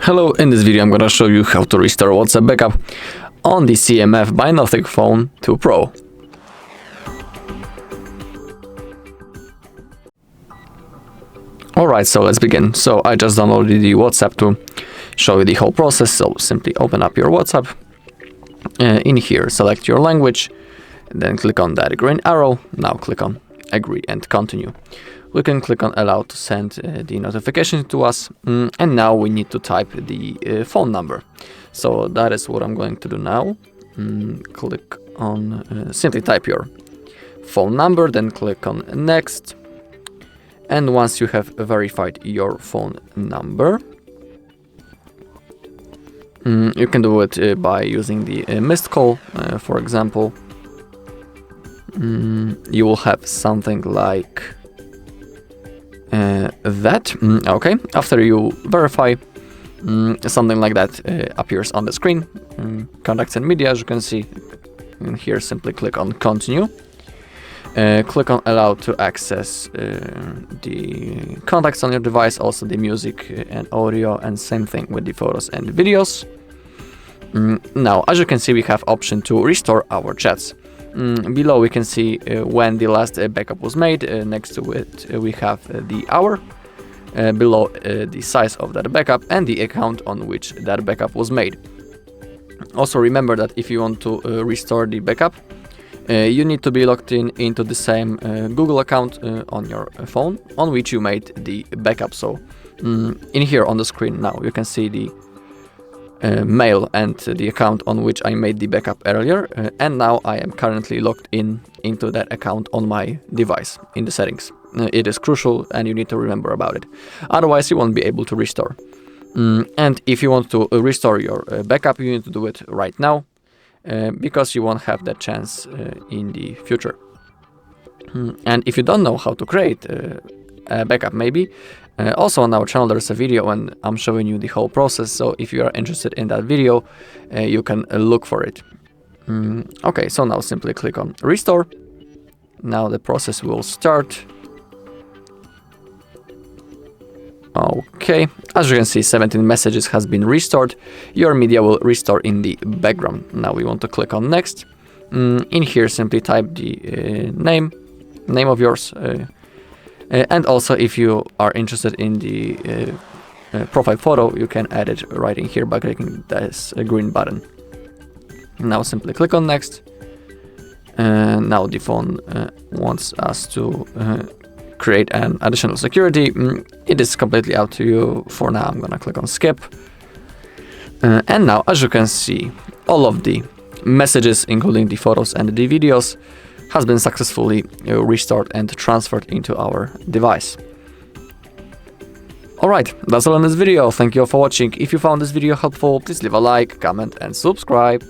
Hello, in this video I'm gonna show you how to restore WhatsApp backup on the CMF by Nothing Phone 2 Pro. Alright, so let's begin. So I just downloaded the WhatsApp to show you the whole process. So simply open up your WhatsApp. In here, select your language, then click on that green arrow. Now click on agree and continue. We can click on allow to send the notification to us, and now we need to type the phone number. So that is what I'm going to do now. Click on simply type your phone number, then click on next, and once you have verified your phone number, you can do it by using the missed call, for example. You will have something like that. Okay, after you verify, something like that appears on the screen. Contacts and media, as you can see in here, simply click on continue. Click on allow to access the contacts on your device, also the music and audio, and same thing with the photos and videos. Now, as you can see, we have option to restore our chats. Below we can see when the last backup was made. Next to it we have the hour, below the size of that backup and the account on which that backup was made. Also remember that if you want to restore the backup, you need to be logged into the same Google account on your phone on which you made the backup. So in here on the screen now you can see the mail and the account on which I made the backup earlier, and now I am currently logged into that account on my device in the settings. It is crucial and you need to remember about it, otherwise you won't be able to restore. And if you want to restore your backup, you need to do it right now, because you won't have that chance in the future. And if you don't know how to create a backup, maybe also on our channel there's a video and I'm showing you the whole process, so if you are interested in that video, you can look for it. Okay, so now simply click on restore. Now the process will start. Okay, as you can see, 17 messages has been restored. Your media will restore in the background. Now we want to click on next. In here simply type the name of yours, and also if you are interested in the profile photo, you can add it right in here by clicking this green button. Now simply click on next. Now the phone wants us to create an additional security. It is completely up to you. For now I'm gonna click on skip. And now, as you can see, all of the messages, including the photos and the videos, has been successfully restored and transferred into our device. Alright, that's all in this video. Thank you all for watching. If you found this video helpful, please leave a like, comment and subscribe.